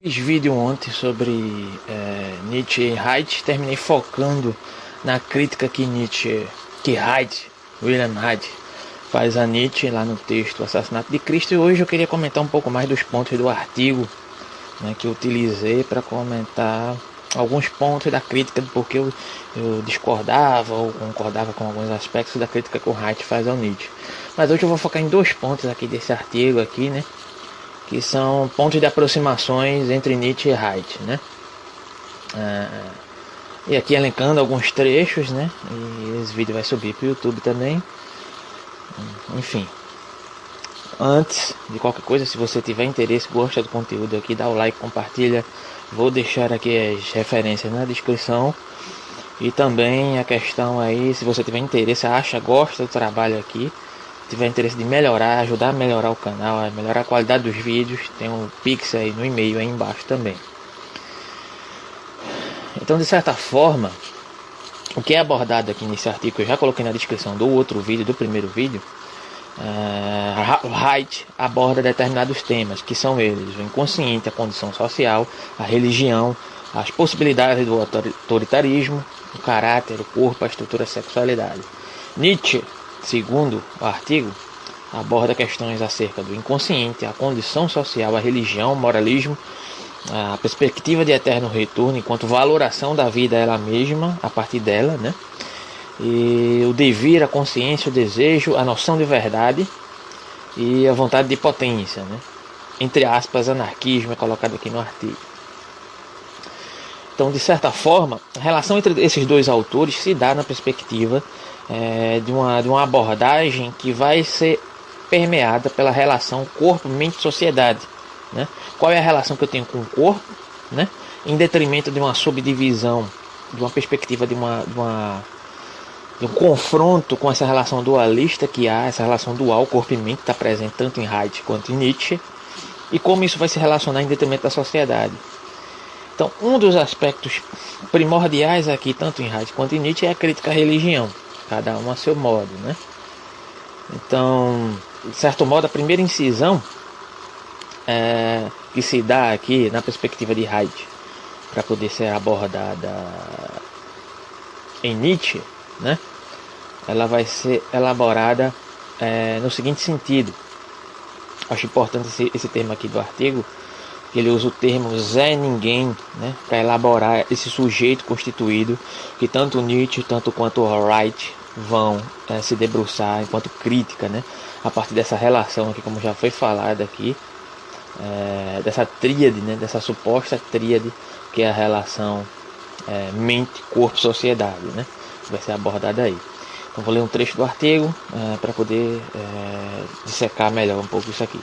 Fiz vídeo ontem sobre Nietzsche e Haidt, terminei focando na crítica que William Haidt faz a Nietzsche lá no texto O Assassinato de Cristo, e hoje eu queria comentar um pouco mais dos pontos do artigo, né, que eu utilizei para comentar alguns pontos da crítica, porque eu discordava ou concordava com alguns aspectos da crítica que o Haidt faz ao Nietzsche. Mas hoje eu vou focar em dois pontos aqui desse artigo aqui, né, que são pontos de aproximações entre Nietzsche e Haidt, né? E aqui elencando alguns trechos, né? E esse vídeo vai subir para o YouTube também. Enfim, antes de qualquer coisa, se você tiver interesse, gosta do conteúdo aqui, dá o like, compartilha. Vou deixar aqui as referências na descrição. E também a questão aí, se você tiver interesse, gosta do trabalho aqui, tiver interesse de melhorar, ajudar a melhorar o canal, a melhorar a qualidade dos vídeos, tem um Pix aí no e-mail aí embaixo também. Então, de certa forma, o que é abordado aqui nesse artigo, eu já coloquei na descrição do outro vídeo, do primeiro vídeo, Haidt aborda determinados temas, que são eles: o inconsciente, a condição social, a religião, as possibilidades do autoritarismo, o caráter, o corpo, a estrutura, a sexualidade. Nietzsche, segundo o artigo, aborda questões acerca do inconsciente, a condição social, a religião, o moralismo, a perspectiva de eterno retorno enquanto valoração da vida ela mesma, a partir dela, né? E o devir, a consciência, o desejo, a noção de verdade e a vontade de potência, né? Entre aspas, anarquismo é colocado aqui no artigo. Então, de certa forma, a relação entre esses dois autores se dá na perspectiva de uma abordagem que vai ser permeada pela relação corpo, mente e sociedade, né? Qual é a relação que eu tenho com o corpo, né? Em detrimento de uma subdivisão, de uma perspectiva de um confronto com essa relação dualista que há, essa relação dual, corpo e mente, está presente tanto em Haidt quanto em Nietzsche, e como isso vai se relacionar em detrimento da sociedade. Então, um dos aspectos primordiais aqui, tanto em Haidt quanto em Nietzsche, é a crítica à religião, cada um a seu modo, né? Então, de certo modo, a primeira incisão que se dá aqui na perspectiva de Haidt, para poder ser abordada em Nietzsche, né? Ela vai ser elaborada no seguinte sentido. Acho importante esse termo aqui do artigo, que ele usa o termo Zé Ninguém, né, para elaborar esse sujeito constituído que tanto Nietzsche tanto quanto Haidt vão se debruçar enquanto crítica, né, a partir dessa relação aqui, como já foi falado aqui, dessa tríade, né, dessa suposta tríade que é a relação mente, corpo, sociedade, né, vai ser abordada aí. Então vou ler um trecho do artigo para poder dissecar melhor um pouco isso aqui.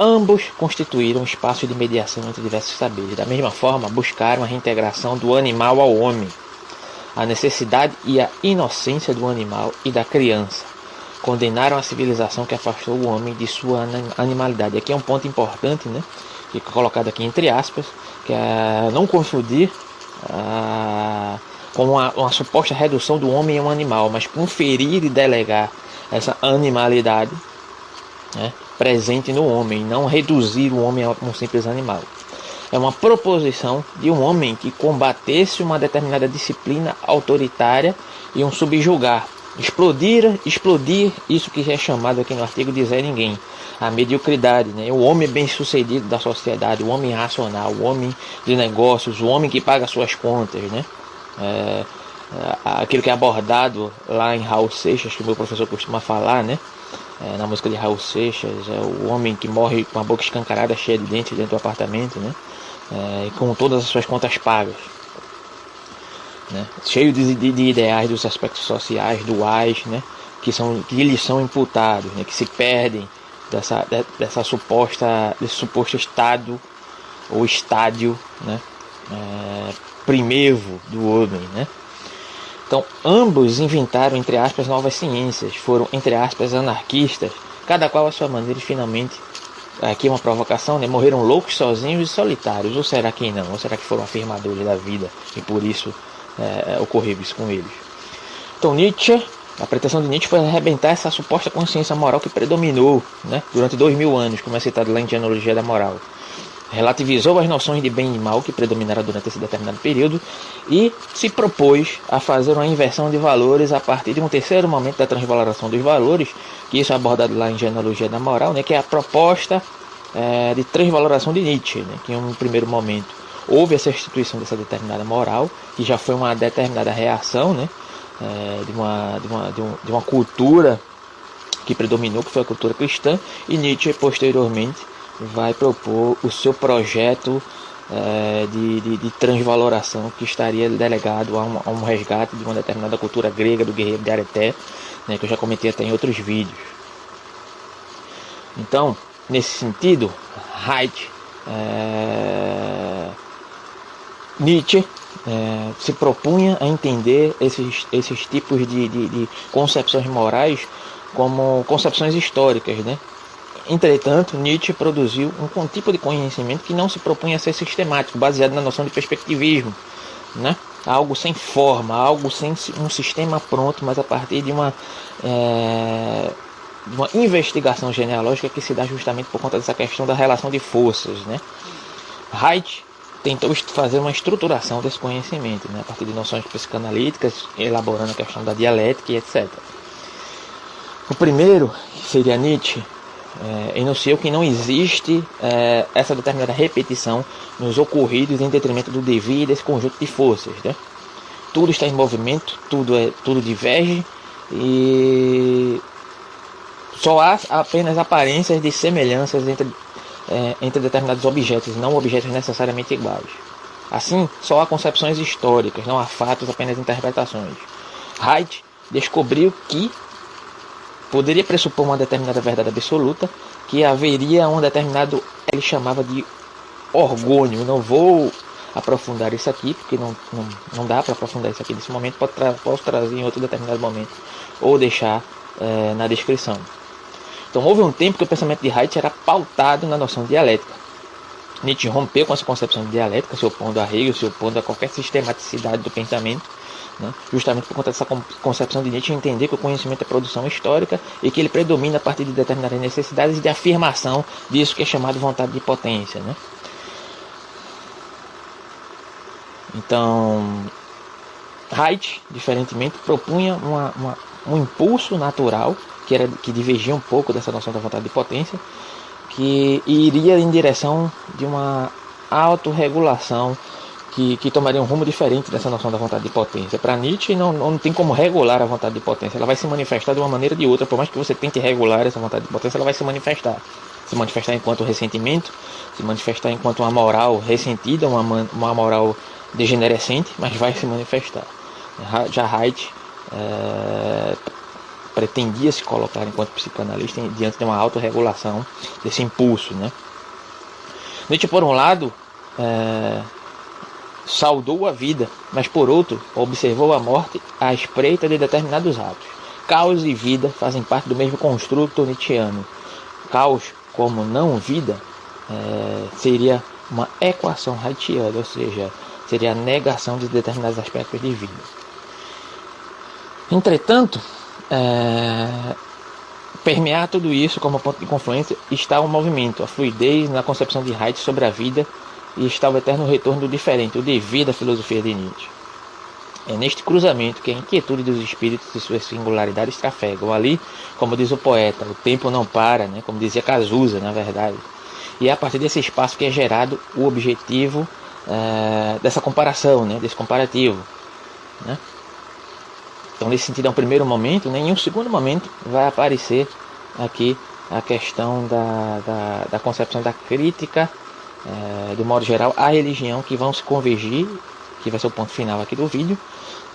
Ambos constituíram um espaço de mediação entre diversos saberes. Da mesma forma, buscaram a reintegração do animal ao homem, a necessidade e a inocência do animal e da criança. Condenaram a civilização que afastou o homem de sua animalidade. Aqui é um ponto importante, né? Fica colocado aqui entre aspas, que é não confundir com uma suposta redução do homem a um animal, mas conferir e delegar essa animalidade, né, presente no homem, não reduzir o homem a um simples animal. É uma proposição de um homem que combatesse uma determinada disciplina autoritária e um subjugar, explodir isso que é chamado aqui no artigo de Zé Ninguém, a mediocridade, né? O homem bem-sucedido da sociedade, o homem racional, o homem de negócios, o homem que paga suas contas, né? Aquilo que é abordado lá em Raul Seixas, que o meu professor costuma falar, né? Na música de Raul Seixas, é o homem que morre com a boca escancarada, cheia de dentes dentro do apartamento, né? E com todas as suas contas pagas, né? Cheio de ideais dos aspectos sociais, duais, né? Que lhes são imputados, né? Que se perdem desse suposto estado ou estádio, né? Primevo do homem, né? Então, ambos inventaram, entre aspas, novas ciências, foram, entre aspas, anarquistas, cada qual à sua maneira, e finalmente, aqui é uma provocação, né? Morreram loucos, sozinhos e solitários. Ou será que não? Ou será que foram afirmadores da vida e por isso ocorreu isso com eles? Então, Nietzsche, a pretensão de Nietzsche foi arrebentar essa suposta consciência moral que predominou, né, durante 2000 anos, como é citado lá em Genealogia da Moral. relativizou as noções de bem e mal que predominaram durante esse determinado período e se propôs a fazer uma inversão de valores a partir de um terceiro momento da transvaloração dos valores, que isso é abordado lá em Genealogia da Moral, né, que é a proposta de transvaloração de Nietzsche, né, que em um primeiro momento houve essa instituição dessa determinada moral, que já foi uma determinada reação, né, de uma cultura que predominou, que foi a cultura cristã, e Nietzsche posteriormente vai propor o seu projeto de transvaloração, que estaria delegado a um resgate de uma determinada cultura grega, do guerreiro de Areté, né, que eu já comentei até em outros vídeos. Então, nesse sentido, Nietzsche se propunha a entender esses tipos de concepções morais como concepções históricas, né? Entretanto, Nietzsche produziu um tipo de conhecimento que não se propunha a ser sistemático, baseado na noção de perspectivismo, né? Algo sem forma, algo sem um sistema pronto, mas a partir de uma investigação genealógica que se dá justamente por conta dessa questão da relação de forças, né? Haidt tentou fazer uma estruturação desse conhecimento, né? A partir de noções psicanalíticas, elaborando a questão da dialética e etc. O primeiro, que seria Nietzsche, enunciou que não existe essa determinada repetição nos ocorridos em detrimento do devir desse conjunto de forças, né? Tudo está em movimento, tudo diverge e só há apenas aparências de semelhanças entre determinados objetos, não objetos necessariamente iguais. Assim, só há concepções históricas, não há fatos, apenas interpretações. Haidt descobriu que poderia pressupor uma determinada verdade absoluta, que haveria um determinado, ele chamava de orgônio. Não vou aprofundar isso aqui, porque não dá para aprofundar isso aqui nesse momento, posso trazer em outro determinado momento, ou deixar na descrição. Então houve um tempo que o pensamento de Haidt era pautado na noção dialética. Nietzsche rompeu com essa concepção de dialética, se opondo a Hegel, se opondo a qualquer sistematicidade do pensamento, né? Justamente por conta dessa concepção de Nietzsche entender que o conhecimento é produção histórica e que ele predomina a partir de determinadas necessidades de afirmação disso que é chamado vontade de potência, né? Então, Haidt, diferentemente, propunha um impulso natural que divergia um pouco dessa noção da vontade de potência, que iria em direção de uma autorregulação que tomaria um rumo diferente dessa noção da vontade de potência. Para Nietzsche não tem como regular a vontade de potência, ela vai se manifestar de uma maneira ou de outra, por mais que você tente regular essa vontade de potência, ela vai se manifestar enquanto ressentimento, se manifestar enquanto uma moral ressentida, uma moral degenerescente, mas vai se manifestar. Já Haidt pretendia se colocar enquanto psicanalista diante de uma autorregulação desse impulso, né? Nietzsche, por um lado, saudou a vida, mas por outro, observou a morte à espreita de determinados atos. Caos e vida fazem parte do mesmo construto nietzschiano. Caos, como não vida, seria uma equação haitiana, ou seja, seria a negação de determinados aspectos de vida. Entretanto, permear tudo isso como ponto de confluência está o movimento, a fluidez na concepção de Haidt sobre a vida, e está o eterno retorno do diferente, o devir da filosofia de Nietzsche. É neste cruzamento que a inquietude dos espíritos e suas singularidades trafegam. Ali, como diz o poeta, o tempo não para, né? Como dizia Cazuza, na verdade. E é a partir desse espaço que é gerado o objetivo dessa comparação, né? Desse comparativo, né? Então, nesse sentido, é um primeiro momento, né? Em um segundo momento vai aparecer aqui a questão da concepção da crítica, de modo geral, à religião, que vão se convergir, que vai ser o ponto final aqui do vídeo,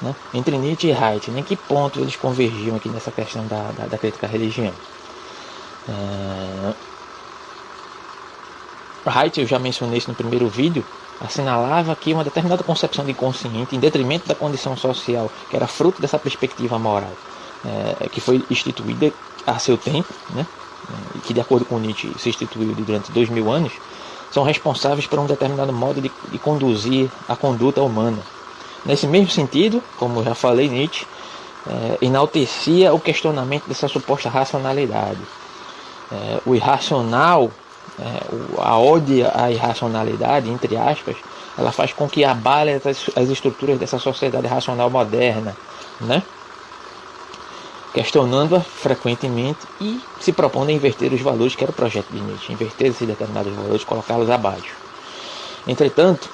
né? Entre Nietzsche e Haidt. Em que ponto eles convergiam aqui nessa questão da crítica à religião? Haidt, eu já mencionei isso no primeiro vídeo, assinalava que uma determinada concepção de inconsciente, em detrimento da condição social, que era fruto dessa perspectiva moral, que foi instituída a seu tempo, né? E que, de acordo com Nietzsche, se instituiu durante 2000 anos, são responsáveis por um determinado modo de conduzir a conduta humana. Nesse mesmo sentido, como eu já falei, Nietzsche enaltecia o questionamento dessa suposta racionalidade. O irracional A ode à irracionalidade, entre aspas, ela faz com que abale as estruturas dessa sociedade racional moderna, né? Questionando-a frequentemente e se propondo a inverter os valores, que era o projeto de Nietzsche, inverter esses determinados valores, colocá-los abaixo. Entretanto,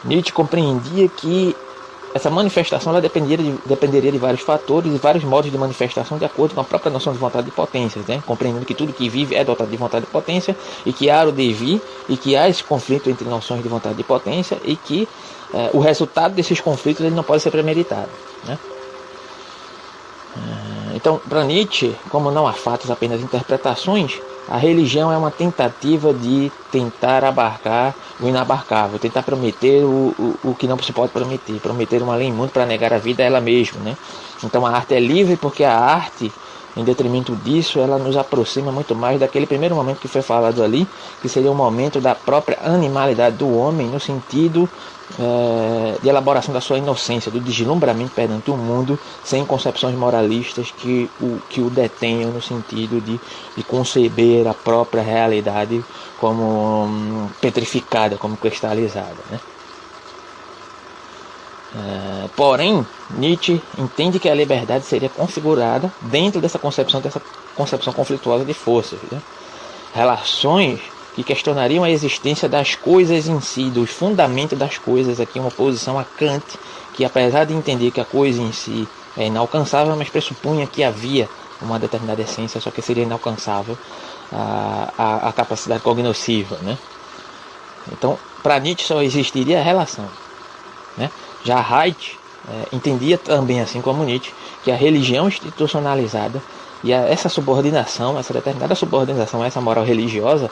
Nietzsche compreendia que essa manifestação ela dependeria de vários fatores e vários modos de manifestação de acordo com a própria noção de vontade e potência, né? Compreendendo que tudo que vive é dotado de vontade e potência e que há o devir e que há esse conflito entre noções de vontade e potência e que o resultado desses conflitos ele não pode ser premeditado, né? Então, para Nietzsche, como não há fatos, apenas interpretações, a religião é uma tentativa de tentar abarcar o inabarcável, tentar prometer o que não se pode prometer uma lei imunda para negar a vida a ela mesma, né? Então a arte é livre porque a arte, em detrimento disso, ela nos aproxima muito mais daquele primeiro momento que foi falado ali, que seria o momento da própria animalidade do homem, no sentido de elaboração da sua inocência, do deslumbramento perante o mundo, sem concepções moralistas que o detenham no sentido de conceber a própria realidade como petrificada, como cristalizada, né? Porém, Nietzsche entende que a liberdade seria configurada dentro dessa concepção conflituosa de forças, né? Relações que questionariam a existência das coisas em si, dos fundamentos das coisas, aqui uma oposição a Kant, que apesar de entender que a coisa em si é inalcançável, mas pressupunha que havia uma determinada essência, só que seria inalcançável a capacidade cognosciva, né? Então, para Nietzsche só existiria a relação, né? Já Haidt entendia também, assim como Nietzsche, que a religião institucionalizada e essa subordinação, essa determinada subordinação a essa moral religiosa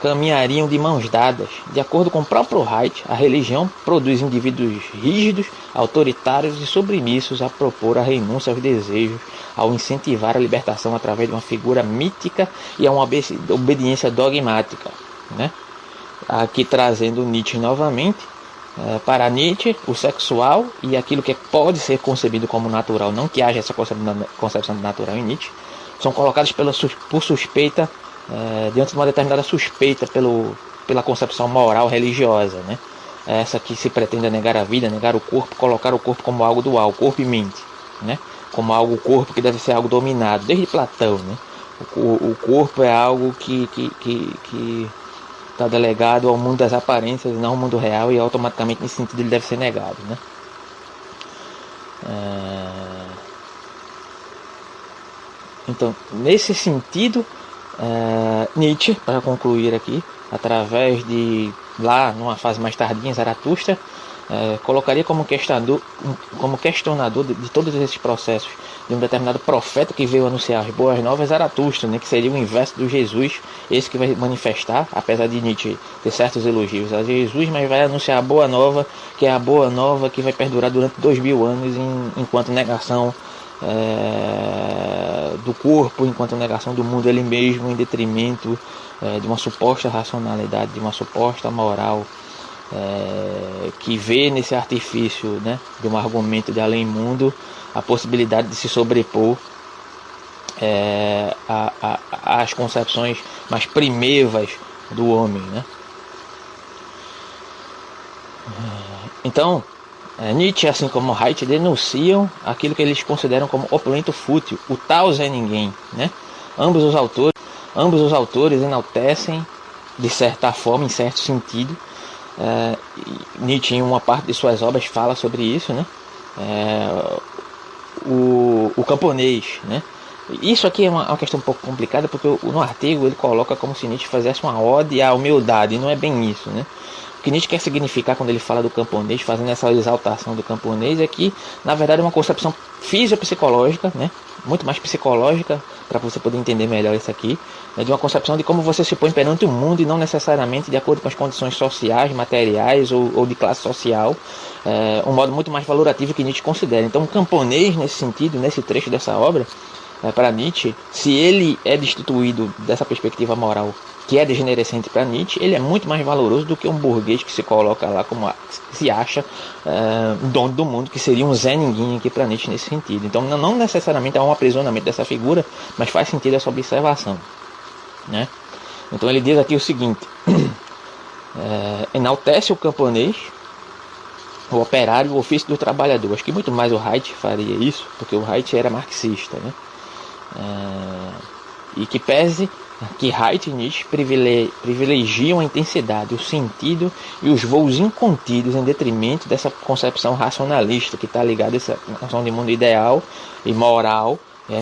caminhariam de mãos dadas. De acordo com o próprio Haidt, a religião produz indivíduos rígidos, autoritários e submissos a propor a renúncia aos desejos, ao incentivar a libertação através de uma figura mítica e a uma obediência dogmática, né? Aqui trazendo Nietzsche novamente. Para Nietzsche, o sexual e aquilo que pode ser concebido como natural, não que haja essa concepção de natural em Nietzsche, são colocados por suspeita, diante de uma determinada suspeita pela concepção moral religiosa, né? Essa que se pretende negar a vida, negar o corpo, colocar o corpo como algo dual, corpo e mente, né? Como algo, o corpo que deve ser algo dominado, desde Platão, né? O corpo é algo que está delegado ao mundo das aparências e não ao mundo real, e automaticamente nesse sentido ele deve ser negado, né? Então, nesse sentido, Nietzsche, para concluir aqui, através de lá numa fase mais tardia em Zaratustra, colocaria como questionador de todos esses processos de um determinado profeta que veio anunciar as boas novas, Zaratustra, né, que seria o inverso do Jesus, esse que vai manifestar, apesar de Nietzsche ter certos elogios a Jesus, mas vai anunciar a boa nova, que é a boa nova que vai perdurar durante 2000 anos enquanto negação do corpo, enquanto negação do mundo ele mesmo, em detrimento de uma suposta racionalidade, de uma suposta moral que vê nesse artifício, né, de um argumento de além-mundo a possibilidade de se sobrepor às concepções mais primevas do homem, né? Então, Nietzsche, assim como Haidt, denunciam aquilo que eles consideram como opulento fútil, o tal Zé Ninguém, né? Ambos os autores enaltecem, de certa forma, em certo sentido. Nietzsche, em uma parte de suas obras, fala sobre isso, né? O camponês, né? Isso aqui é uma questão um pouco complicada, porque no artigo ele coloca como se Nietzsche fizesse uma ode à humildade, e não é bem isso, né? O que Nietzsche quer significar quando ele fala do camponês, fazendo essa exaltação do camponês, é que, na verdade, é uma concepção fisiopsicológica, né? Muito mais psicológica, para você poder entender melhor isso aqui, né? De uma concepção de como você se põe perante o mundo e não necessariamente de acordo com as condições sociais, materiais ou de classe social, um modo muito mais valorativo que Nietzsche considera. Então, o camponês, nesse sentido, nesse trecho dessa obra, para Nietzsche, se ele é destituído dessa perspectiva moral que é degenerescente para Nietzsche, ele é muito mais valoroso do que um burguês que se coloca lá como se acha dono do mundo, que seria um Zé Ninguém aqui para Nietzsche nesse sentido. Então não necessariamente há um aprisionamento dessa figura, mas faz sentido essa observação, né? Então ele diz aqui o seguinte: enaltece o camponês, o operário, o ofício do trabalhador. Acho que muito mais o Haidt faria isso, porque o Haidt era marxista, né? E que pese que Haidt e Nietzsche privilegiam a intensidade, o sentido e os voos incontidos em detrimento dessa concepção racionalista que está ligada a essa noção de mundo ideal e moral,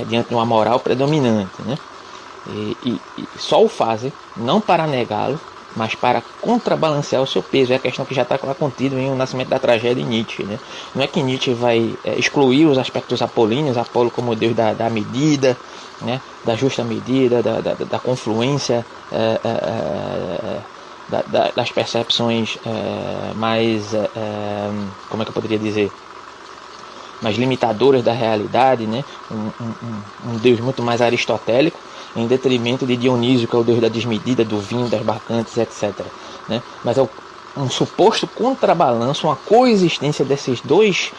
diante de uma moral predominante, né? E só o fazem não para negá-lo, mas para contrabalancear o seu peso. É a questão que já está lá contida em O Nascimento da Tragédia de Nietzsche, né? Não é que Nietzsche vai excluir os aspectos apolíneos, Apolo como deus da medida, né? Da justa medida, da confluência, das percepções mais, como é que eu poderia dizer, mais limitadoras da realidade, né? Um deus muito mais aristotélico, em detrimento de Dionísio, que é o deus da desmedida, do vinho, das bacantes, etc., né? Mas é um suposto contrabalanço, uma coexistência desses dois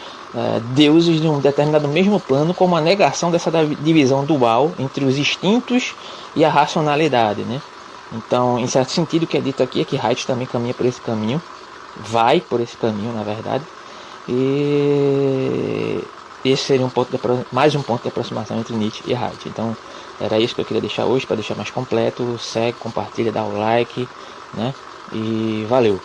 deuses de um determinado mesmo plano, como a negação dessa divisão dual entre os instintos e a racionalidade, né? Então, em certo sentido, o que é dito aqui é que Haidt também caminha por esse caminho, vai por esse caminho, na verdade, e esse seria mais um ponto de aproximação entre Nietzsche e Haidt. Então, era isso que eu queria deixar hoje, para deixar mais completo. Segue, compartilha, dá o like, né? E valeu!